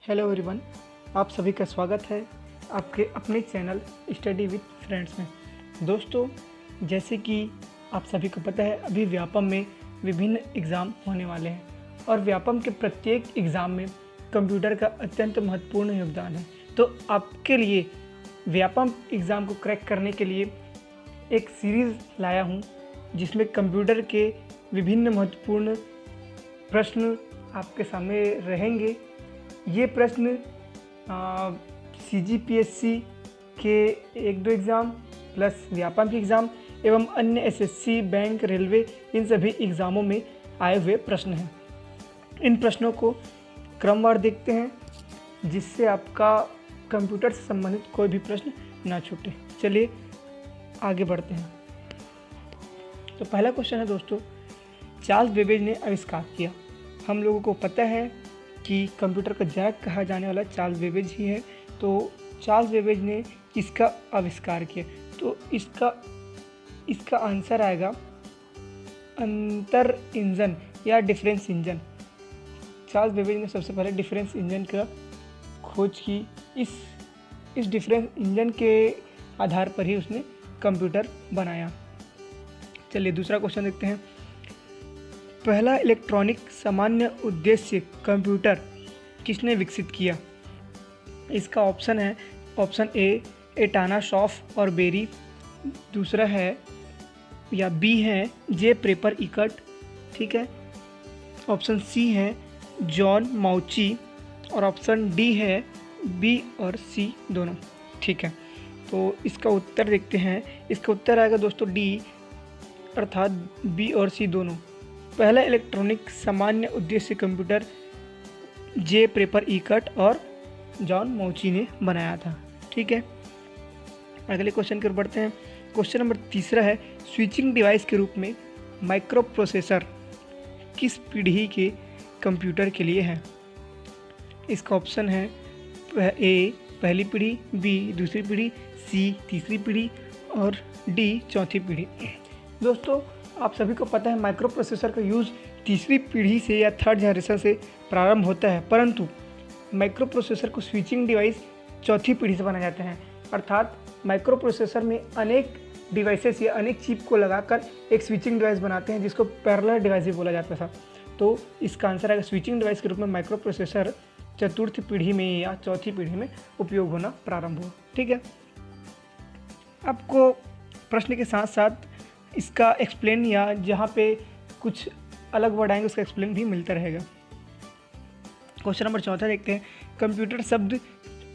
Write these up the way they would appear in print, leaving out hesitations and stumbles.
Hello everyone, आप सभी का स्वागत है आपके अपने चैनल स्टडी विद फ्रेंड्स में। दोस्तों, जैसे कि आप सभी को पता है, अभी व्यापम में विभिन्न एग्ज़ाम होने वाले हैं और व्यापम के प्रत्येक एग्ज़ाम में कंप्यूटर का अत्यंत महत्वपूर्ण योगदान है। तो आपके लिए व्यापम एग्ज़ाम को क्रैक करने के लिए एक सीरीज़ लाया हूँ, जिसमें कंप्यूटर के विभिन्न महत्वपूर्ण प्रश्न आपके सामने रहेंगे। ये प्रश्न CGPSC के 1-2 एग्ज़ाम प्लस व्यापम के एग्ज़ाम एवं अन्य SSC, बैंक, रेलवे, इन सभी एग्ज़ामों में आए हुए प्रश्न हैं। इन प्रश्नों को क्रमवार देखते हैं, जिससे आपका कंप्यूटर से संबंधित कोई भी प्रश्न ना छूटे। चलिए आगे बढ़ते हैं। तो पहला क्वेश्चन है दोस्तों, चार्ल्स बेबेज ने आविष्कार किया। हम लोगों को पता है कि कंप्यूटर का जनक कहा जाने वाला चार्ल्स बेबेज ही है। तो चार्ल्स बेबेज ने इसका आविष्कार किया, तो इसका आंसर आएगा अंतर इंजन या डिफरेंस इंजन। चार्ल्स बेबेज ने सबसे पहले डिफरेंस इंजन का खोज की। इस डिफरेंस इंजन के आधार पर ही उसने कंप्यूटर बनाया। चलिए दूसरा क्वेश्चन देखते हैं। पहला इलेक्ट्रॉनिक सामान्य उद्देश्य कंप्यूटर किसने विकसित किया? इसका ऑप्शन है ऑप्शन ए एटाना शॉफ और बेरी, दूसरा है या बी है जे प्रेपर इकट, ठीक है, ऑप्शन सी है जॉन माउची और ऑप्शन डी है बी और सी दोनों, ठीक है। तो इसका उत्तर देखते हैं। इसका उत्तर आएगा दोस्तों डी, अर्थात बी और सी दोनों। पहला इलेक्ट्रॉनिक सामान्य उद्देश्य कंप्यूटर जे प्रेपर इकट और जॉन माउची ने बनाया था, ठीक है। अगले क्वेश्चन की ओर बढ़ते हैं। क्वेश्चन नंबर तीसरा है, स्विचिंग डिवाइस के रूप में माइक्रो प्रोसेसर किस पीढ़ी के कंप्यूटर के लिए है? इसका ऑप्शन है ए पहली पीढ़ी, बी दूसरी पीढ़ी, सी तीसरी पीढ़ी और डी चौथी पीढ़ी। दोस्तों, आप सभी को पता है माइक्रो प्रोसेसर का यूज़ तीसरी पीढ़ी से या थर्ड जनरेशन से प्रारंभ होता है, परंतु माइक्रो प्रोसेसर को स्विचिंग डिवाइस चौथी पीढ़ी से बनाया जाता है। अर्थात माइक्रो प्रोसेसर में अनेक डिवाइसेस या अनेक चिप को लगाकर एक स्विचिंग डिवाइस बनाते हैं, जिसको पैरेलल डिवाइस भी बोला जाता था। तो इसका आंसर आएगा स्विचिंग डिवाइस के रूप में माइक्रो प्रोसेसर चतुर्थ पीढ़ी में या चौथी पीढ़ी में उपयोग होना प्रारंभ हुआ, ठीक है। आपको प्रश्न के साथ साथ इसका एक्सप्लेन या जहाँ पे कुछ अलग वर्ड आएंगे उसका एक्सप्लेन भी मिलता रहेगा। क्वेश्चन नंबर चौथा देखते हैं। कंप्यूटर शब्द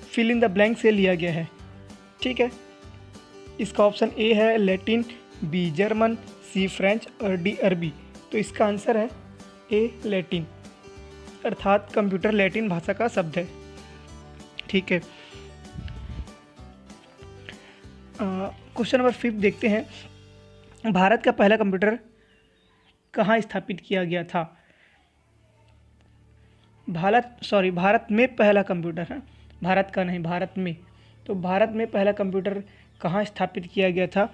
फिल इन द ब्लैंक से लिया गया है, ठीक है। इसका ऑप्शन ए है लैटिन, बी जर्मन, सी फ्रेंच और डी अरबी। तो इसका आंसर है ए लैटिन, अर्थात कंप्यूटर लैटिन भाषा का शब्द है, ठीक है। क्वेश्चन नंबर 5 देखते हैं। भारत का पहला कंप्यूटर कहाँ स्थापित किया गया था? भारत में पहला कंप्यूटर है, भारत का नहीं, भारत में। तो भारत में पहला कंप्यूटर कहाँ स्थापित किया गया था?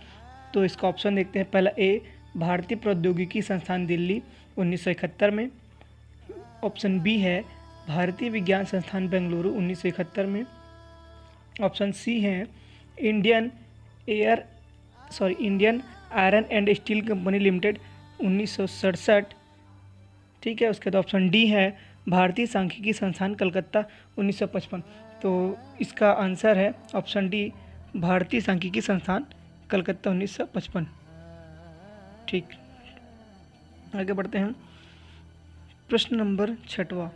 तो इसका ऑप्शन देखते हैं। पहला ए भारतीय प्रौद्योगिकी संस्थान दिल्ली 1971 में, ऑप्शन बी है भारतीय विज्ञान संस्थान बेंगलुरु 1971 में, ऑप्शन सी है Indian iron and steel company limited 1967, ठीक है। उसके बाद ऑप्शन डी है भारतीय सांख्यिकी संस्थान कलकत्ता 1955। तो इसका आंसर है ऑप्शन डी भारतीय सांख्यिकी संस्थान कलकत्ता 1955, ठीक। आगे बढ़ते हैं। प्रश्न नंबर 6वां,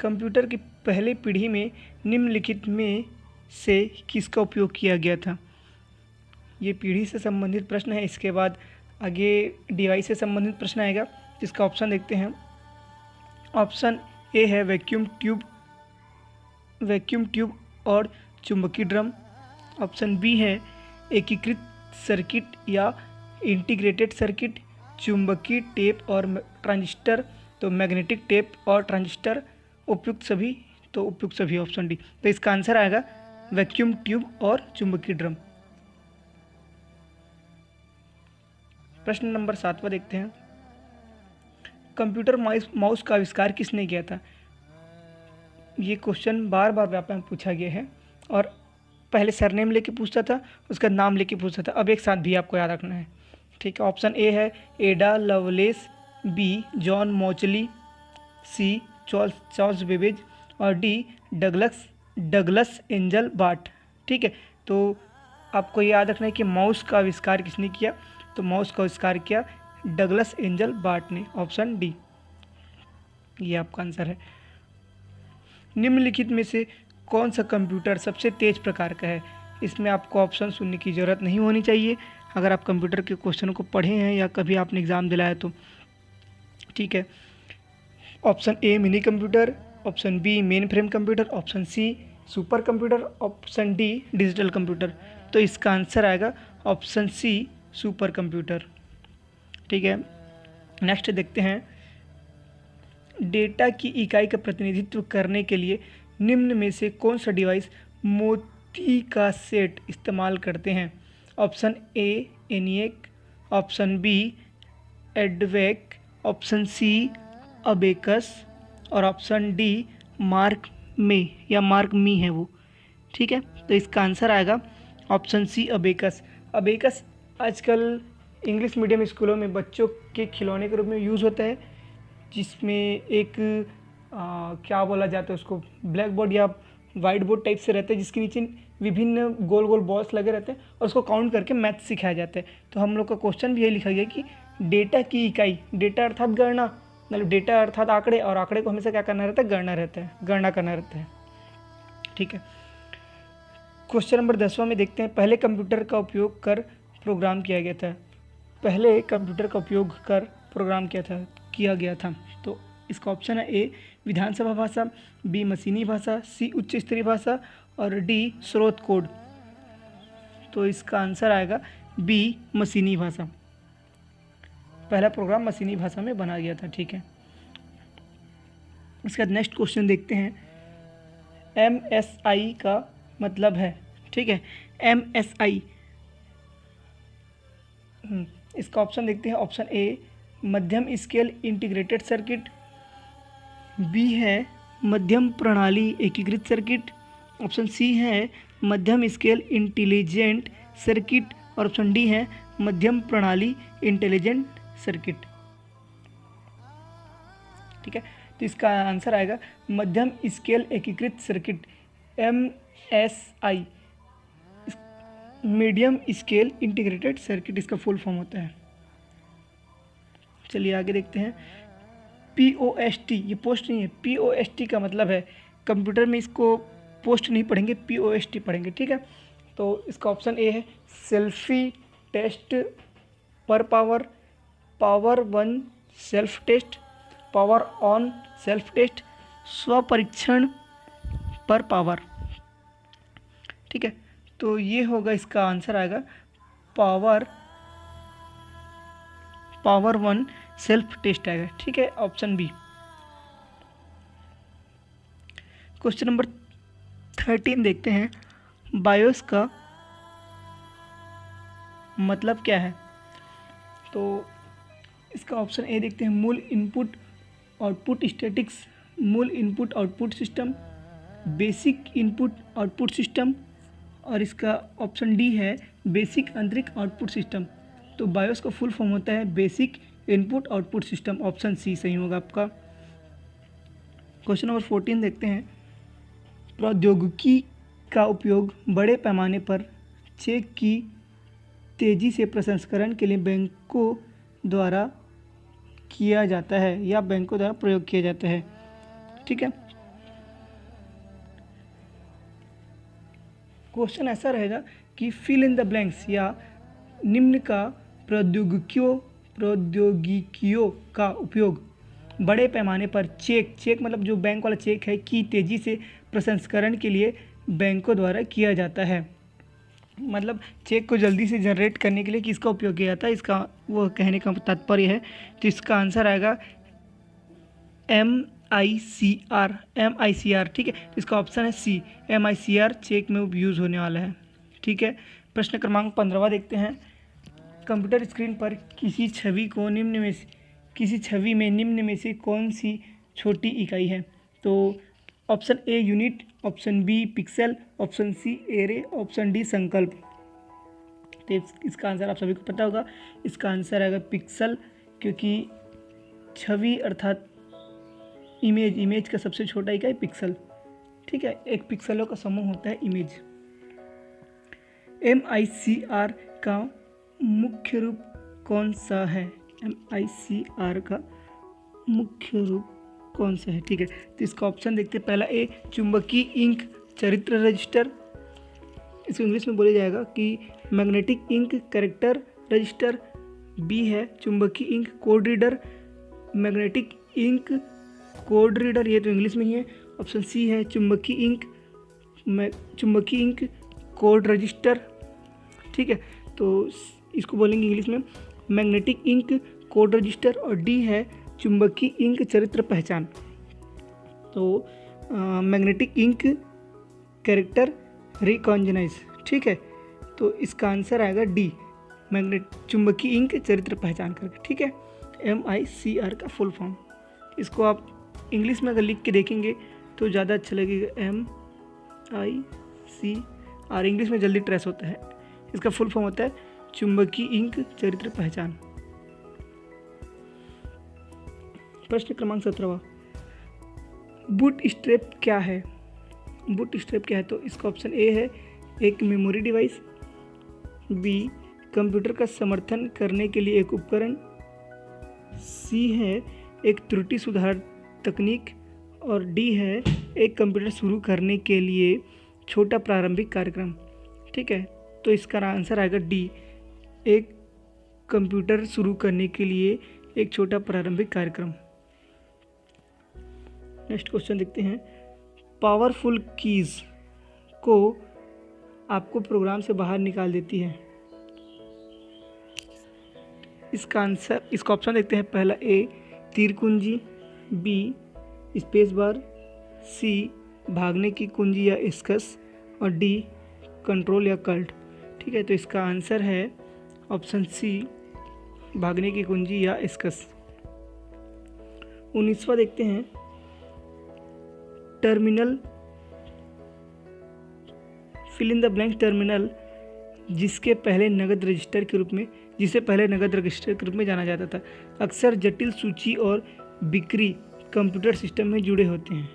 कंप्यूटर की पहली पीढ़ी में निम्नलिखित में से किसका उपयोग किया गया था? ये पीढ़ी से संबंधित प्रश्न है। इसके बाद आगे डिवाइस से संबंधित प्रश्न आएगा, जिसका ऑप्शन देखते हैं। ऑप्शन ए है वैक्यूम ट्यूब और चुंबकीय ड्रम, ऑप्शन बी है एकीकृत सर्किट या इंटीग्रेटेड सर्किट, चुंबकीय टेप और ट्रांजिस्टर, तो मैग्नेटिक टेप और ट्रांजिस्टर, उपयुक्त सभी ऑप्शन डी। तो इसका आंसर आएगा वैक्यूम ट्यूब और चुंबकीय ड्रम। प्रश्न नंबर 7वां देखते हैं। कंप्यूटर माउस का आविष्कार किसने किया था? ये क्वेश्चन बार बार व्यापक में पूछा गया है और पहले सरनेम लेके पूछता था, उसका नाम लेके पूछता था, अब एक साथ भी आपको याद रखना है। ठीक है, ऑप्शन ए है Ada Lovelace, B John Mauchly, C Charles Babbage और डी डगलस एंजल बाट। ठीक है, तो आपको याद रखना है कि माउस का आविष्कार किसने किया, तो माउस का आविष्कार किया डगलस एंजल बाट ने, ऑप्शन डी ये आपका आंसर है। निम्नलिखित में से कौन सा कंप्यूटर सबसे तेज प्रकार का है? इसमें आपको ऑप्शन सुनने की ज़रूरत नहीं होनी चाहिए अगर आप कंप्यूटर के क्वेश्चन को पढ़े हैं या कभी आपने एग्ज़ाम दिलाया तो। ठीक है, option A mini computer, option B mainframe computer, option C super computer, option D digital computer. तो इसका आंसर आएगा ऑप्शन सी सुपर कंप्यूटर। ठीक है, नेक्स्ट देखते हैं, डेटा की इकाई का प्रतिनिधित्व करने के लिए निम्न में से कौन सा डिवाइस मोती का सेट इस्तेमाल करते हैं? Option A ENIAC, option B EDVAC, option C abacus और ऑप्शन डी मार्क में या मार्क मी है वो। ठीक है, तो इसका आंसर आएगा ऑप्शन सी अबेकस। अबेकस आजकल इंग्लिश मीडियम स्कूलों में बच्चों के खिलौने के रूप में यूज़ होता है, जिसमें एक क्या बोला जाता है उसको, ब्लैक बोर्ड या वाइट बोर्ड टाइप से रहता है, जिसके नीचे विभिन्न गोल गोल बॉल्स लगे रहते हैं और उसको काउंट करके मैथ सिखाया जाता है। तो हम लोग का क्वेश्चन भी यही लिखा गया कि डेटा की इकाई, डेटा अर्थात गणना, मतलब डेटा अर्थात आंकड़े, और आंकड़े को हमेशा क्या करना रहता है, गणना करना रहता है। ठीक है, क्वेश्चन नंबर 10वां में देखते हैं, पहले कंप्यूटर का उपयोग कर प्रोग्राम किया गया था। पहले कंप्यूटर का उपयोग कर प्रोग्राम किया गया था। तो इसका ऑप्शन है ए विधानसभा भाषा, बी मशीनी भाषा, सी उच्च स्तरीय भाषा और डी स्रोत कोड। तो इसका आंसर आएगा बी मशीनी भाषा। पहला प्रोग्राम मशीनी भाषा में बना गया था। ठीक है, इसका नेक्स्ट क्वेश्चन देखते हैं, MSI का मतलब है। ठीक है, MSI, इसका ऑप्शन देखते हैं, ऑप्शन ए मध्यम स्केल इंटीग्रेटेड सर्किट, बी है मध्यम प्रणाली एकीकृत सर्किट, ऑप्शन सी है मध्यम स्केल इंटेलिजेंट सर्किट और ऑप्शन डी है मध्यम प्रणाली इंटेलिजेंट सर्किट। ठीक है, तो इसका आंसर आएगा मध्यम स्केल एकीकृत circuit, MSI, medium scale integrated circuit इसका फुल फॉर्म होता है। चलिए आगे देखते हैं, POST, ये पोस्ट नहीं है, POST का मतलब है, कंप्यूटर में इसको पोस्ट नहीं पढ़ेंगे, POST पढ़ेंगे। ठीक है, तो इसका ऑप्शन ए है सेल्फी टेस्ट पर power, power 1 self test, power on self test, स्वपरीक्षण पर पावर। ठीक है, तो ये होगा, इसका आंसर आएगा पावर 1 सेल्फ टेस्ट आएगा। ठीक है, ऑप्शन बी। क्वेश्चन नंबर 13 देखते हैं, बायोस का मतलब क्या है? तो इसका ऑप्शन ए देखते हैं, मूल इनपुट आउटपुट स्टैटिक्स, मूल input output system, basic input output system और इसका ऑप्शन डी है बेसिक आंतरिक आउटपुट सिस्टम। तो बायोस का फुल फॉर्म होता है basic input output system, option C सही होगा आपका। क्वेश्चन नंबर 14 देखते हैं, प्रौद्योगिकी का उपयोग बड़े पैमाने पर चेक की तेज़ी से प्रसंस्करण के लिए बैंकों द्वारा किया जाता है या बैंकों द्वारा प्रयोग किया जाता है। ठीक है, क्वेश्चन ऐसा रहेगा कि फिल इन द ब्लैंक्स या निम्न का प्रौद्योगिकियों का उपयोग बड़े पैमाने पर चेक मतलब जो बैंक वाला चेक है की तेज़ी से प्रसंस्करण के लिए बैंकों द्वारा किया जाता है। मतलब चेक को जल्दी से जनरेट करने के लिए किसका उपयोग किया जाता है, इसका वो कहने का तात्पर्य है। तो इसका आंसर आएगा MICR। ठीक है, तो इसका ऑप्शन है सी, MICR चेक में यूज़ होने वाला है। ठीक है, प्रश्न क्रमांक 15 देखते हैं, कंप्यूटर स्क्रीन पर किसी छवि में निम्न में से कौन सी छोटी इकाई है? तो option A unit, option B pixel, option C array, option D संकल्प। तो इसका आंसर आप सभी को पता होगा, इसका आंसर आएगा पिक्सल, क्योंकि छवि अर्थात इमेज का सबसे छोटा इकाई पिक्सल। ठीक है, एक पिक्सलों का समूह होता है इमेज। MICR का मुख्य रूप कौन सा है? MICR का मुख्य रूप कौन सा है? ठीक है, तो इसका ऑप्शन देखते हैं। पहला ए चुंबकीय इंक चरित्र रजिस्टर, इसको इंग्लिश में बोला जाएगा कि magnetic ink character register. B है चुंबकीय ink code reader, magnetic ink code reader, ये तो इंग्लिश में ही है। ऑप्शन सी है चुंबकीय इंक कोड रजिस्टर। ठीक है, तो इसको बोलेंगे इंग्लिश में मैग्नेटिक इंक कोड रजिस्टर। और डी है चुंबकीय इंक चरित्र पहचान। तो मैग्नेटिक इंक कैरेक्टर रिकॉग्नाइज। ठीक है, तो इसका आंसर आएगा डी, चुंबकीय इंक चरित्र पहचान करके। ठीक है, MICR का फुल फॉर्म। इसको आप इंग्लिश में अगर लिख के देखेंगे तो ज़्यादा अच्छा लगेगा, MICR, इंग्लिश में जल्दी ट्रेस होता है। इसका फुल फॉर्म होता है चुंबकीय इंक चरित्र पहचान। प्रश्न क्रमांक 17वां, बूट स्ट्रैप क्या है? बूट स्ट्रैप क्या है? तो इसका ऑप्शन ए है एक मेमोरी डिवाइस, बी कंप्यूटर का समर्थन करने के लिए एक उपकरण, सी है एक त्रुटि सुधार तकनीक, और डी है एक कंप्यूटर शुरू करने के लिए छोटा प्रारंभिक कार्यक्रम। ठीक है, तो इसका आंसर आएगा डी, एक कंप्यूटर शुरू करने के लिए एक छोटा प्रारंभिक कार्यक्रम। नेक्स्ट क्वेश्चन देखते हैं, पावरफुल कीज को आपको प्रोग्राम से बाहर निकाल देती है। इसका ऑप्शन देखते हैं। पहला ए तीर कुंजी, बी स्पेस बार, सी भागने की कुंजी या स्कस, और डी कंट्रोल या कल्ट। ठीक है, तो इसका आंसर है ऑप्शन सी भागने की कुंजी या स्कस। 19वां देखते हैं, terminal, fill in the blank terminal जिसे पहले नगद रजिस्टर के रूप में जाना जाता था, अक्सर जटिल सूची और बिक्री कंप्यूटर सिस्टम में जुड़े होते हैं।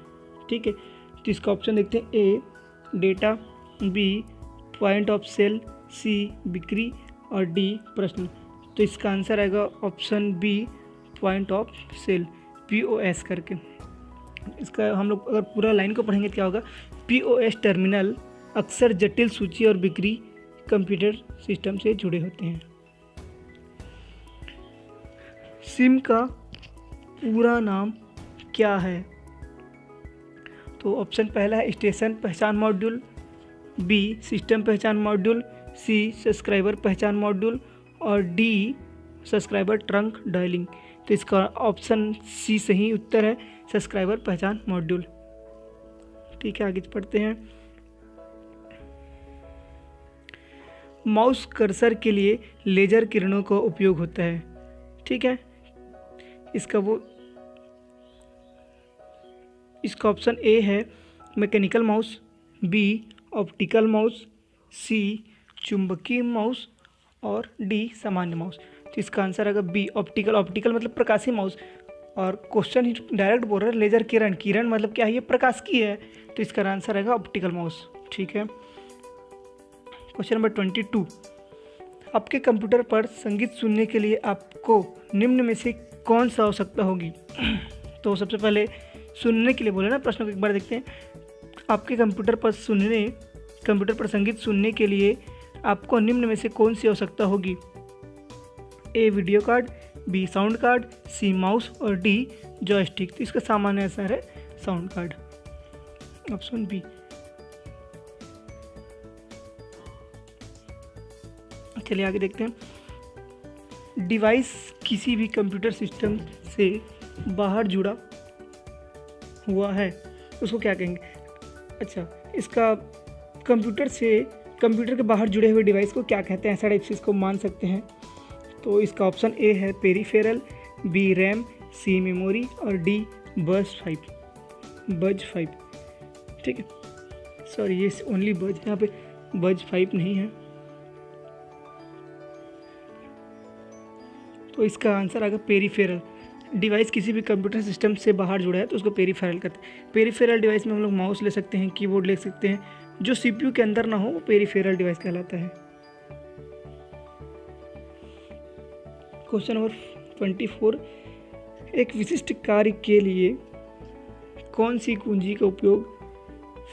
ठीक है, तो इसका ऑप्शन देखते हैं। A data, B point of sale, C बिक्री, और डी प्रश्न। तो इसका आंसर आएगा option B point of sale, POS करके। इसका हम लोग अगर पूरा लाइन को पढ़ेंगे तो क्या होगा, POS टर्मिनल अक्सर जटिल सूची और बिक्री कंप्यूटर सिस्टम से जुड़े होते हैं। सिम का पूरा नाम क्या है? तो ऑप्शन पहला है स्टेशन पहचान मॉड्यूल, बी सिस्टम पहचान मॉड्यूल, सी सब्सक्राइबर पहचान मॉड्यूल, और डी सब्सक्राइबर ट्रंक डायलिंग। तो इसका ऑप्शन सी सही उत्तर है, सब्सक्राइबर पहचान मॉड्यूल। ठीक है, आगे पढ़ते हैं। माउस कर्सर के लिए लेजर किरणों का उपयोग होता है। ठीक है, इसका ऑप्शन ए है mechanical mouse, B optical mouse, C चुंबकीय माउस, और डी सामान्य माउस। तो इसका आंसर आएगा बी ऑप्टिकल मतलब प्रकाशीय माउस। और क्वेश्चन ही डायरेक्ट बोल रहा है लेजर किरण मतलब क्या है, ये प्रकाश की है। तो इसका आंसर आएगा ऑप्टिकल माउस। ठीक है, क्वेश्चन नंबर 22, आपके कंप्यूटर पर संगीत सुनने के लिए आपको निम्न में से कौन सा आवश्यकता होगी? तो सबसे पहले सुनने के लिए बोले ना, प्रश्न को एक बार देखते हैं। आपके कंप्यूटर पर संगीत सुनने के लिए आपको निम्न में से कौन सी आवश्यकता होगी? A video card, B sound card, C mouse, और डी जॉयस्टिक। तो इसका सामान्य आंसर है साउंड कार्ड, ऑप्शन बी। चलिए आगे देखते हैं। डिवाइस किसी भी कंप्यूटर सिस्टम से बाहर जुड़ा हुआ है, उसको क्या कहेंगे? अच्छा, इसका कंप्यूटर के बाहर जुड़े हुए डिवाइस को क्या कहते हैं? ऐसा टाइप से इसको मान सकते हैं। तो इसका ऑप्शन ए है पेरिफेरल, बी रैम, सी मेमोरी, और डी बज 5। ठीक है, सॉरी ये ओनली बज, यहाँ पे बज 5 नहीं है। तो इसका आंसर आएगा पेरिफेरल। डिवाइस किसी भी कंप्यूटर सिस्टम से बाहर जुड़ा है तो उसको पेरिफेरल कहते हैं। पेरिफेरल डिवाइस में हम लोग माउस ले सकते हैं, कीबोर्ड ले सकते हैं, जो सीपीयू के अंदर ना हो वो पेरिफेरल डिवाइस कहलाता है। क्वेश्चन नंबर 24, एक विशिष्ट कार्य के लिए कौन सी कुंजी का उपयोग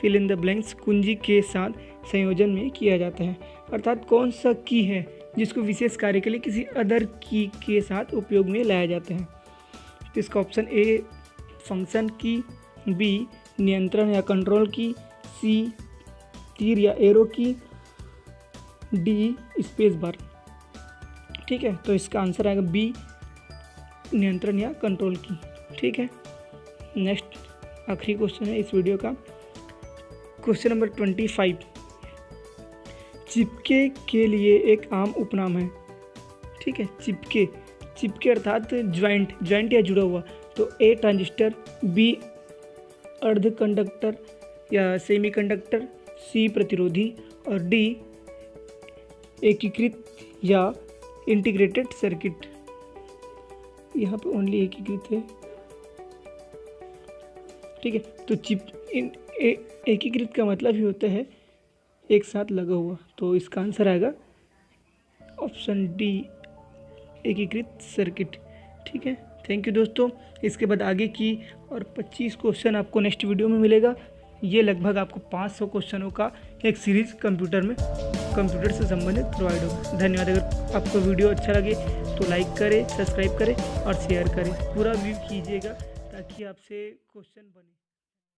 फिल इन द ब्लैंक्स कुंजी के साथ संयोजन में किया जाता है, अर्थात कौन सा की है जिसको विशेष कार्य के लिए किसी अदर की के साथ उपयोग में लाया जाता है। तो इसका ऑप्शन ए फंक्शन की, बी नियंत्रण या कंट्रोल की, सी तीर या एरो की, डी स्पेस बार। ठीक है, तो इसका आंसर आएगा बी नियंत्रण या कंट्रोल की। ठीक है, नेक्स्ट आखिरी क्वेश्चन है इस वीडियो का, क्वेश्चन नंबर 25, चिपके के लिए एक आम उपनाम है। ठीक है, चिपके, चिपके अर्थात ज्वाइंट या जुड़ा हुआ। तो ए ट्रांजिस्टर, बी अर्ध कंडक्टर या सेमीकंडक्टर, सी प्रतिरोधी और डी एकीकृत या इंटीग्रेटेड सर्किट। यहाँ पे ओनली एकीकृत है। ठीक है, तो एकीकृत का मतलब ही होता है एक साथ लगा हुआ। तो इसका आंसर आएगा ऑप्शन डी एकीकृत सर्किट। ठीक है, थैंक यू दोस्तों। इसके बाद आगे की और 25 क्वेश्चन आपको नेक्स्ट वीडियो में मिलेगा। ये लगभग आपको 500 क्वेश्चनों का एक सीरीज कंप्यूटर से संबंधित प्रोवाइड होगा। धन्यवाद। अगर आपको वीडियो अच्छा लगे तो लाइक करें, सब्सक्राइब करें और शेयर करें। पूरा व्यू कीजिएगा ताकि आपसे क्वेश्चन बने।